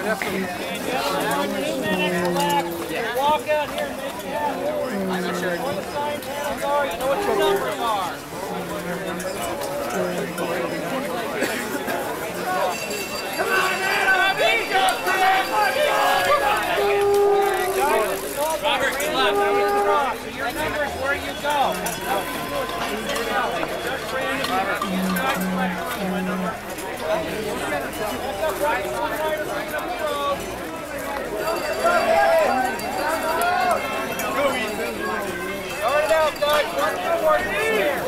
definitely. 2 minutes, relax. Walk out here and make it happen. I'm not sure what the sign panels are. You know what your numbers are. Come on, man! Robert, good luck. So your numbers where you go. Just random. Start it out, guys. Work forward here.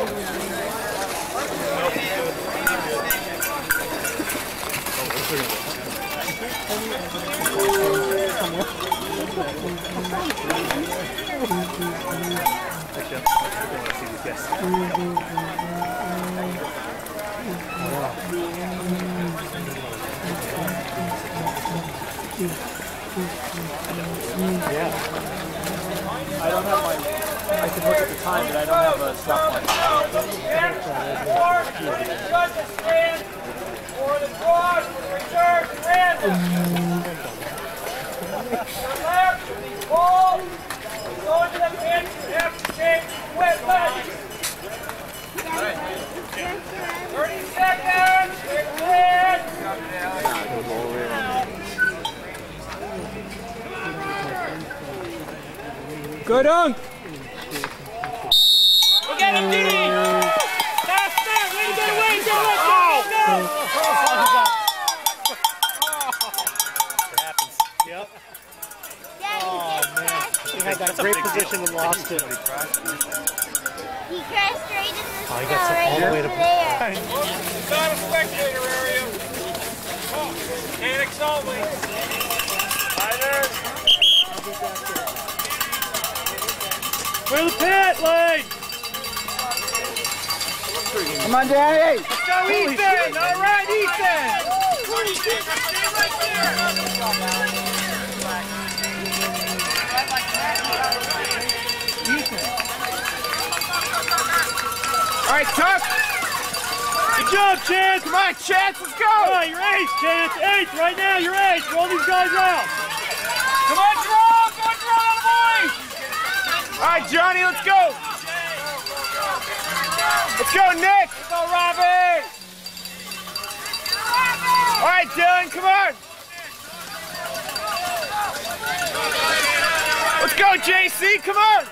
Yeah. I don't have my, I can look at the time, but I don't have a stopwatch. Judges stand for the cross, for the return, random. Your left, ball, go to the pitch, you have to change with left. 30 seconds, clear. Good Dunk! We'll get him, Didi! Faster! Way to get away! Get away! Go! It happens. Yep. Oh, man. He had that great position and lost it. He crashed straight in the snow He got all the way to there. It's not a spectator area. Mechanics only. Riders. Clear the pit lane! Come on, Danny! Let's go, Ethan! All right, Ethan! Stay right there! All right, Tuck! Good job, Chance! Come on, Chance, let's go! Come on, you're ace, Chance! Ace, right now, you're ace! Roll these guys out! Come on, Jerome! Go, Jerome, boys! All right, Johnny, let's go! Let's go, Nick! Let's go, Robbie! All right, Dylan, come on! Let's go, JC, come on!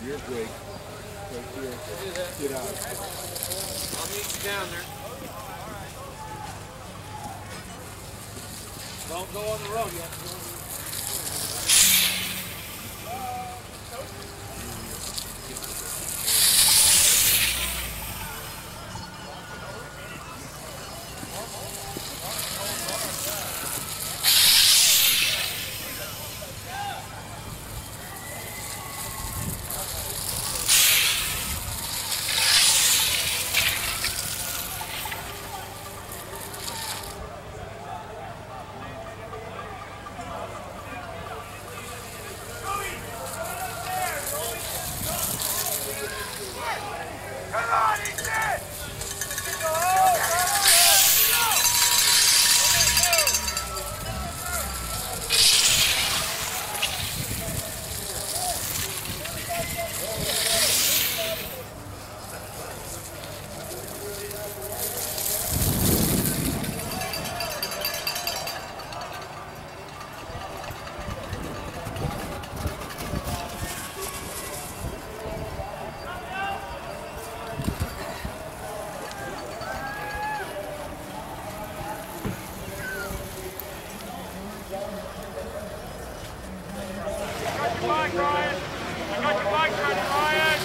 Rear brake right here. Get out. I'll meet you down there. Don't go on the road. You have to go on the road. your bike, Ryan. I got your bike ready, Ryan.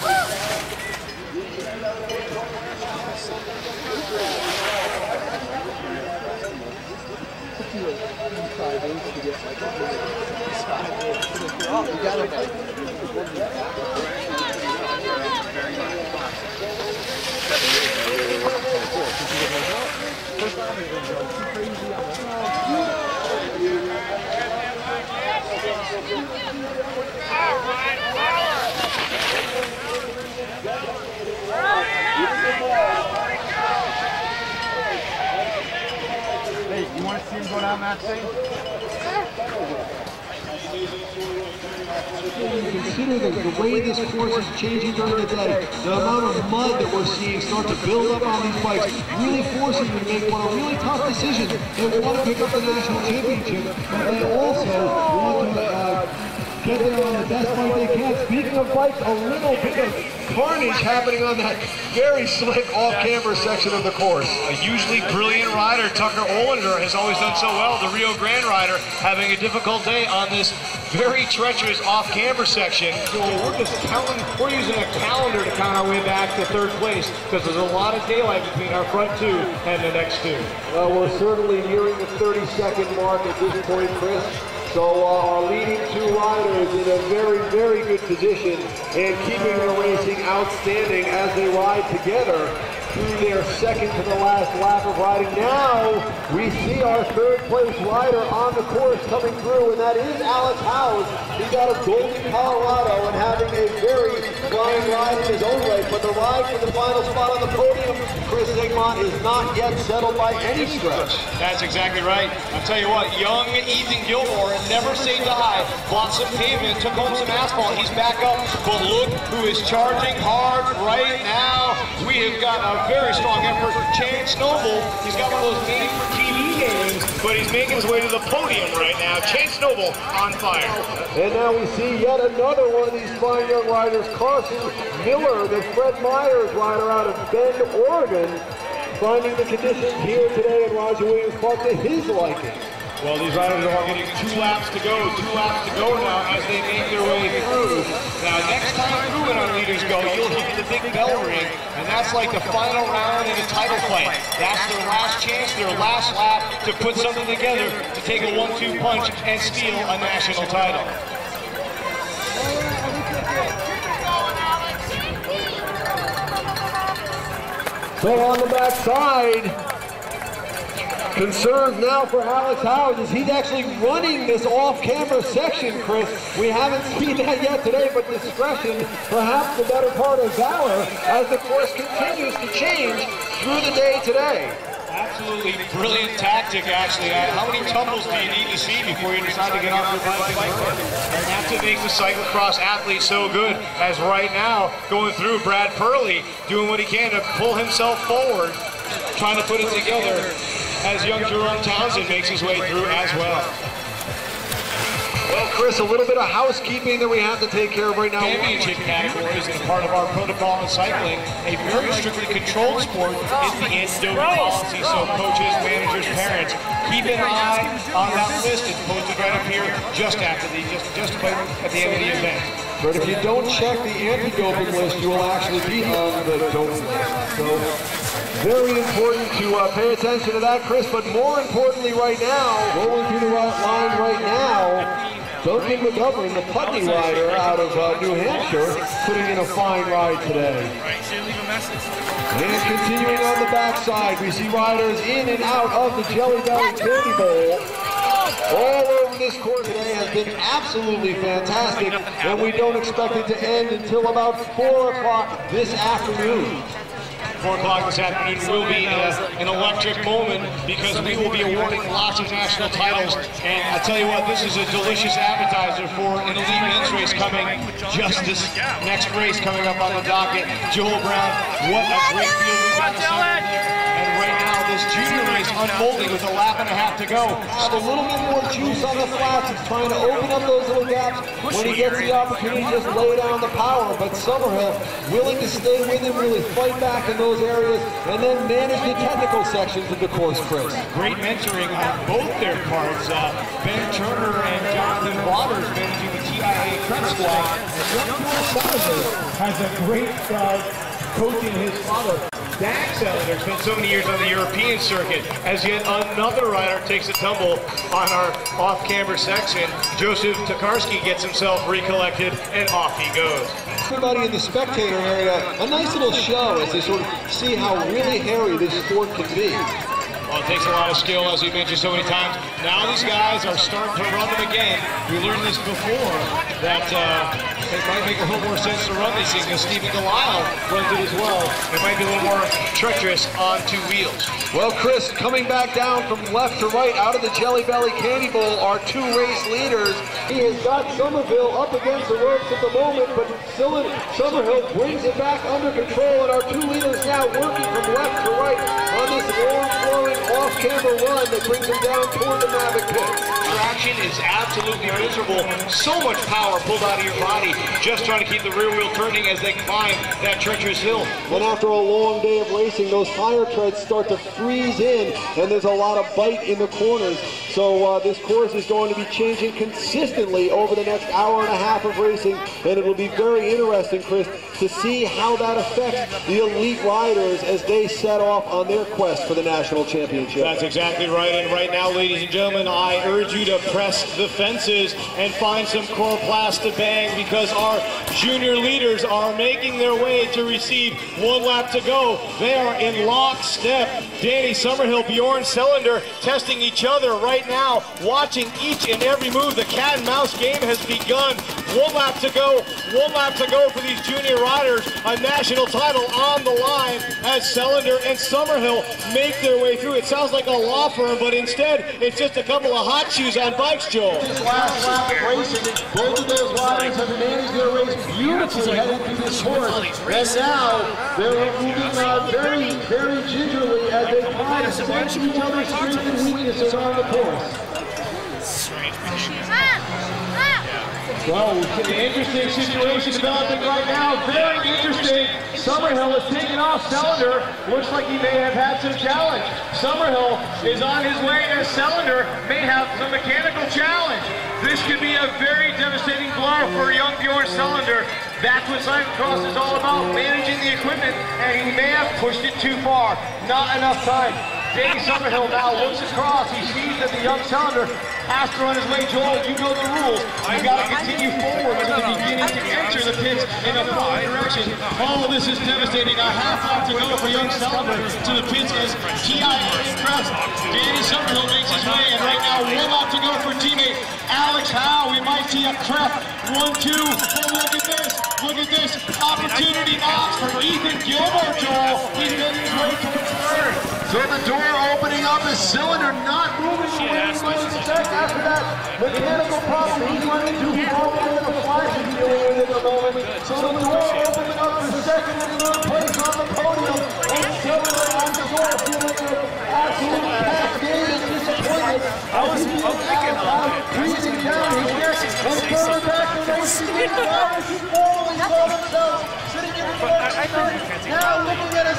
You got it. Hey, you want to see him go down that thing? Consider the way this course is changing during the day, the amount of mud that we're seeing start to build up on these bikes, really forcing them to make one of really tough decisions. They want to pick up the national championship, but they also want to get there on the best bike they can. Speaking of bikes, a little bit of carnage happening on that very slick off-camber section of the course. A usually brilliant rider, Tucker Olinger, has always done so well. The Rio Grande rider having a difficult day on this very treacherous off-camber section. So we're just counting, we're using a calendar to count our way back to third place because there's a lot of daylight between our front two and the next two. Well, we're certainly nearing the 30-second mark at this point, Chris. So our leading two riders in a very, very good position and keeping the racing outstanding as they ride together through their second to the last lap of riding. Now we see our third place rider on the course coming through, and that is Alex Howes. He's out of Golden, Colorado, and having a very flying ride in his own way. But the ride for the final spot on the podium, Chris Zigmont, is not yet settled by any stretch. That's exactly right. I'll tell you what, young Ethan Gilmour, never say die, bought some pavement, took home some asphalt, he's back up, but look who is charging hard right now. We have got a very strong effort. Chance Noble, he's got one of those made-for-TV games, but he's making his way to the podium right now. Chance Noble on fire. And now we see yet another one of these fine young riders, Carson Miller, the Fred Myers rider out of Bend, Oregon, finding the conditions here today in Roger Williams Park to his liking. Well, these riders are all getting 2 laps to go now as they make their way through. Now, next time through when our leaders go, you'll hear the big bell ring, and that's like the final round in a title fight. That's their last chance, their last lap to put something together to take a 1-2 punch and steal a national title. So on the backside, concerns now for Alex Howes as he's actually running this off-camber section, Chris. We haven't seen that yet today, but discretion, perhaps the better part of valor, as the course continues to change through the day today. Absolutely brilliant tactic, actually. How many tumbles do you need to see before you decide to get off your bike? And that's what makes the cyclocross athlete so good, as right now, going through Brad Perley, doing what he can to pull himself forward, trying to put it together, as young Jerome Townsend makes his way through as well. Well, Chris, a little bit of housekeeping that we have to take care of right now. Championship categories is part of our protocol in cycling. A very strictly controlled sport is the anti-doping policy, so coaches, managers, parents, keep an eye on that list. It's posted right up here just after just about at the end of the event. But if you don't check the anti-doping list, you will actually be on the doping list. So, very important to pay attention to that, Chris, but more importantly right now, rolling through the line right now, Duncan McGovern, the Putney rider out of New Hampshire, putting in a fine ride today. And continuing on the backside, we see riders in and out of the Jelly Belly Candy Bowl. All over this course today has been absolutely fantastic, and we don't expect it to end until about 4 o'clock this afternoon. 4 o'clock this afternoon will be an electric moment because we will be awarding lots of national titles. And I tell you what, this is a delicious appetizer for an elite men's race coming. Just this next race coming up on the docket. Joel Brown, what a great field we've got to see. And right now, this junior race unfolding with a lap and a half to go. Have a little bit more juice on the flats. He's trying to open up those little gaps. When he gets the opportunity, just lay down the power. But Summerhill willing to stay with him, really fight back in those areas, and then manage the technical sections of the course, Chris. Great mentoring on both their parts. Ben Turner and Jonathan Waters managing the TIAA TIAA-CREF squad. Summerhill has a great coach in his father. Selander spent so many years on the European circuit, as yet another rider takes a tumble on our off-camber section. Joseph Tokarski gets himself recollected, and off he goes. Everybody in the spectator area, a nice little show as they sort of see how really hairy this sport can be. Well, it takes a lot of skill, as we mentioned so many times. Now these guys are starting to run them again. We learned this before, that it might make a little more sense to run these things, because Stephen Delisle runs it as well. It might be a little more treacherous on two wheels. Well, Chris, coming back down from left to right out of the Jelly Belly Candy Bowl are two race leaders. He has got Summerhill up against the ropes at the moment, but Summerhill brings it back under control, and our two leaders now working from left to right on this long flowing off-camber run that brings him down toward the Mavic pit. Traction is absolutely miserable. So much power pulled out of your body just trying to keep the rear wheel turning as they climb that treacherous hill. And after a long day of racing, those tire treads start to freeze in, and there's a lot of bite in the corners. So this course is going to be changing consistently over the next hour and a half of racing, and it will be very interesting, Chris, to see how that affects the elite riders as they set off on their quest for the national championship. That's exactly right, and right now, ladies and gentlemen, I urge you to press the fences and find some coroplast to bang, because our junior leaders are making their way to receive 1 lap to go. They are in lockstep. Danny Summerhill, Bjorn Selander testing each other right now, watching each and every move. The cat and mouse game has begun. 1 lap to go. 1 lap to go for these junior riders. A national title on the line as Selander and Summerhill make their way through. It sounds like a law firm, but instead it's just a couple of hot shoes on bikes, Joel. This last lap of racing, both of those riders have managed their race beautifully heading through this course. And now they're moving very, very gingerly as they try to sense each other's strengths and weaknesses on the course. Well, an interesting situation developing right now. Very interesting. Summerhill is taking off Selander. Looks like he may have had some challenge. Summerhill is on his way as Selander may have some mechanical challenge. This could be a very devastating blow for young Bjorn Selander. That's what cyclocross is all about, managing the equipment, and he may have pushed it too far. Not enough time. Danny Summerhill now looks across. He sees that the young Selander has to run his way. Joel, you know the rules. You've got to continue forward to the beginning to enter the pits in a forward direction. Oh, this is devastating. A half lap to go for young Selander to the pits as TIAA-CREF. Danny Summerhill makes his way, and right now 1 lap to go for teammate Alex Howe. We might see a CREF 1-2. Oh, look at this. Look at this. Opportunity knocks for Ethan Gilmour, Joel. He's making his way towards third. So the door opening up, is Selander not moving the way he might expect after that mechanical problem he's running into. Forward in the flash he's dealing with at the moment. So the door opening up for second and third place on the podium. And Selander on the door feeling an absolute cascade of disappointment. I was thinking breathing down his neck and going back to racing. He's falling for themselves, sitting in the front. Now looking at a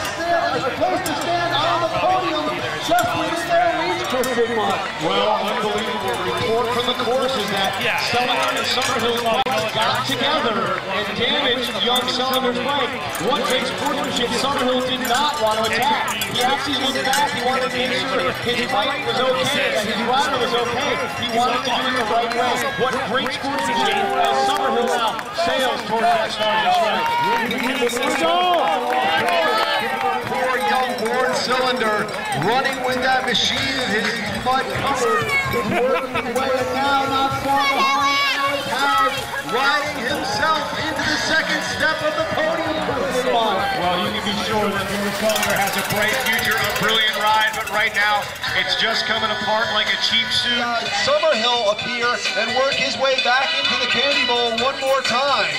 place to stand on the podium, just within their reach, Christian Mark. Well, unbelievable report from the course is that Selander and Summerhill's bikes got together and damaged young Selander's bike. One great sportsmanship, Summerhill did not want to attack. He actually looked back, he wanted to make sure his bike was okay, that his rider was okay. He wanted to do it the right way. What great sportsmanship as Summerhill now sails towards that starting strike. Poor young Bjorn Selander running with that machine and his mud covered. He's working his way and now not far behind Alex Howe, riding himself into the second step of the podium. Well, you can be sure that Bjorn Selander has a bright future, a brilliant ride, but right now it's just coming apart like a cheap suit. Summerhill appear and work his way back into the Candy Bowl one more time.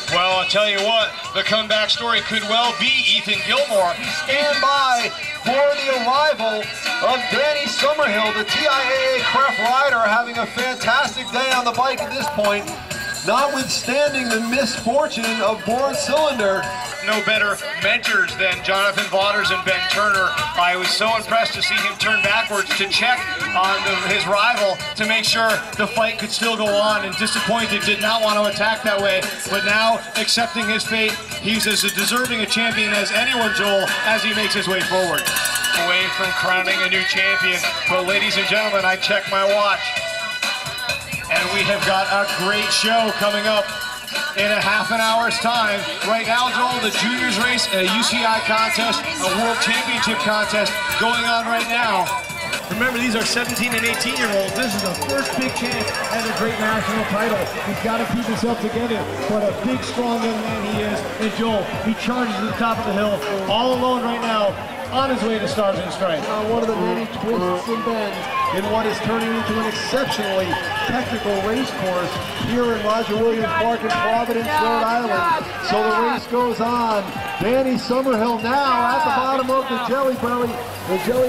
Well, I'll tell you what, the comeback story could well be Ethan Gilmour. Stand by for the arrival of Danny Summerhill, the TIAA-CREF rider, having a fantastic day on the bike at this point, notwithstanding the misfortune of Bjorn Selander. no better mentors than Jonathan Vaughters and Ben Turner. I was so impressed to see him turn backwards to check on his rival to make sure the fight could still go on, and disappointed, did not want to attack that way, but now accepting his fate, he's as deserving a champion as anyone, Joel, as he makes his way forward. Away from crowning a new champion, but ladies and gentlemen, I check my watch, and we have got a great show coming up in a half an hour's time. Right now, Joel, the juniors race, a UCI contest, a world championship contest going on right now. Remember, these are 17 and 18-year-olds. This is the first big chance at a great national title. He's got to keep himself together. What a big, strong young man he is. And Joel, he charges to the top of the hill, all alone right now, on his way to Stars and Stripes. One of the many twists and bends in what is turning into an exceptionally technical race course here in Roger Williams Park in Providence, Rhode Island. So the race goes on. Danny Summerhill now at the bottom of the Jelly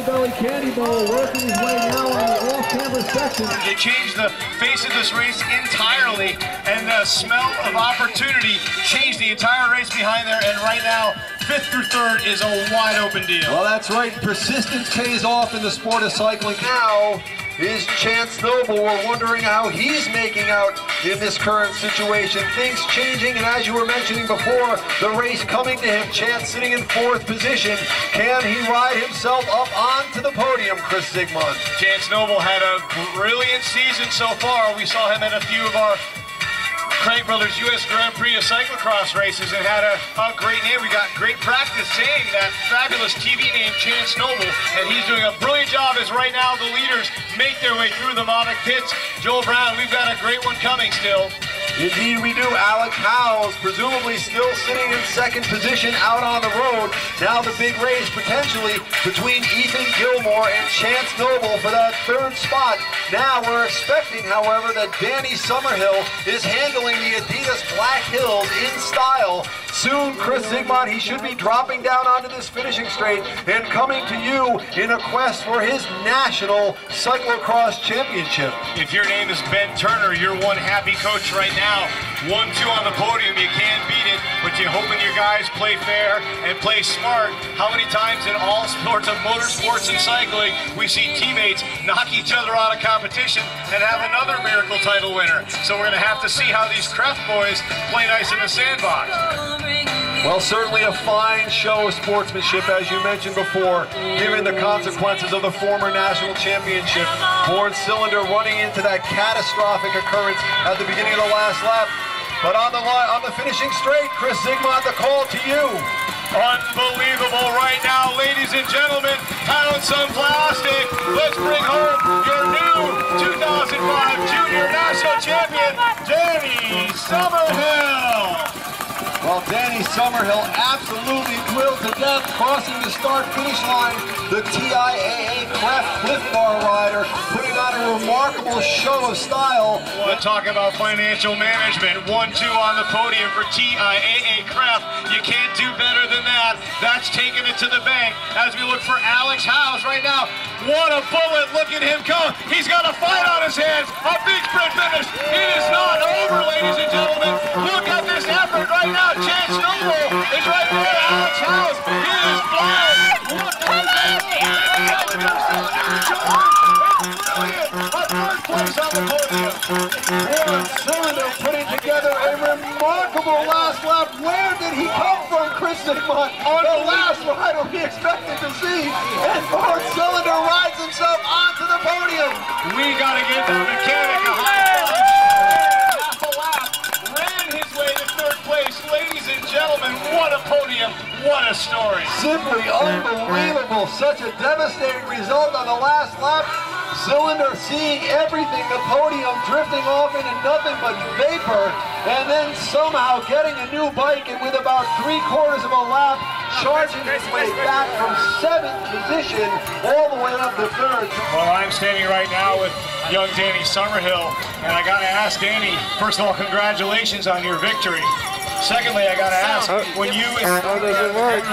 Belly Candy Bowl, working his way now on the off-camera section. They changed the face of this race entirely, and the smell of opportunity changed the entire race behind there, and right now, 5th through 3rd is a wide open deal. Well, that's right. Persistence pays off in the sport of cycling. Now is Chance Noble. We're wondering how he's making out in this current situation. Things changing, and as you were mentioning before, the race coming to him. Chance sitting in 4th position. Can he ride himself up onto the podium, Chris Zigmund? Chance Noble had a brilliant season so far. We saw him at a few of our Craig Brothers US Grand Prix of Cyclocross races and had a great name. We got great practice saying that fabulous TV name, Chance Noble, and he's doing a brilliant job as right now the leaders make their way through the Monarch pits. Joel Brown, we've got a great one coming still. Indeed we do. Alex Howes presumably still sitting in 2nd position out on the road. Now the big race potentially between Ethan Gilmour and Chance Noble for that 3rd spot. Now we're expecting, however, that Danny Summerhill is handling the Adidas Black Hills in style. Soon, Chris Zigmund, he should be dropping down onto this finishing straight and coming to you in a quest for his national cyclocross championship. If your name is Ben Turner, you're one happy coach right now. 1-2 on the podium, you can't beat it, but you're hoping your guys play fair and play smart. How many times in all sorts of motorsports and cycling we see teammates knock each other out of competition and have another miracle title winner? So we're going to have to see how these CREF boys play nice in the sandbox. Well, certainly a fine show of sportsmanship, as you mentioned before, given the consequences of the former national championship. Bjorn Selander running into that catastrophic occurrence at the beginning of the last lap. But on the finishing straight, Chris Zigmund, the call to you. Unbelievable right now, ladies and gentlemen. Townsend Plastic, let's bring home your new 2005 Junior National Champion, Danny Summerhill. Well, Danny Summerhill absolutely thrilled to death, crossing the start-finish line. The TIAA-CREF Cliff Bar rider putting on a remarkable show of style. We're talking about financial management. 1-2 on the podium for TIAA-CREF. You can't do better than that. That's taking it to the bank as we look for Alex Howes right now. What a bullet. Look at him go. He's got a fight on his hands. A big sprint finish. It is not over, ladies and gentlemen. Look at this effort right now. Chance Noble is right there. Alex Howes, he is flying. What is that? A 3rd place on the podium. Bjorn Selander putting together a remarkable last lap. Where did he come from, Chris Zigmund? The last rider we expected to see. And Bjorn Selander rides himself onto the podium. We got to get that mechanic a half a lap. Ran his way to 3rd place. Ladies and gentlemen, what a podium. What a story. Simply unbelievable. Such a devastating result on the last lap. Selander seeing everything, the podium drifting off into nothing but vapor, and then somehow getting a new bike, and with about 3/4 of a lap, charging his way back from 7th position all the way up to 3rd. Well, I'm standing right now with young Danny Summerhill, and I gotta ask Danny, first of all, congratulations on your victory. Secondly, I gotta ask, when you... How does it work?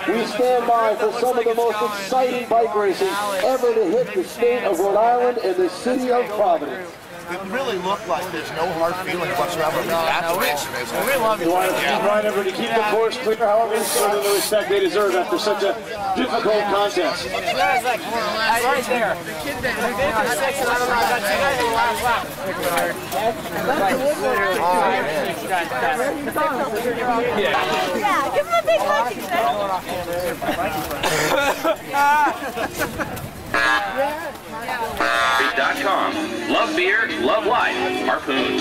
We stand by for some of the most exciting bike racing ever to hit the state of Rhode Island and the city of Providence. it really looked like there's no hard feelings whatsoever. That's the race. We love it. Ryan, everybody keep the course clear. However, it's sort of the respect they deserve after such a difficult contest. Right there. The kid that I don't know, I got two guys in the last lap. Yeah, give him a big hug. Beer.com. Love beer, love life. Harpoon.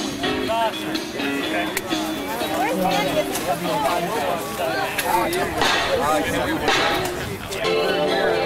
Where's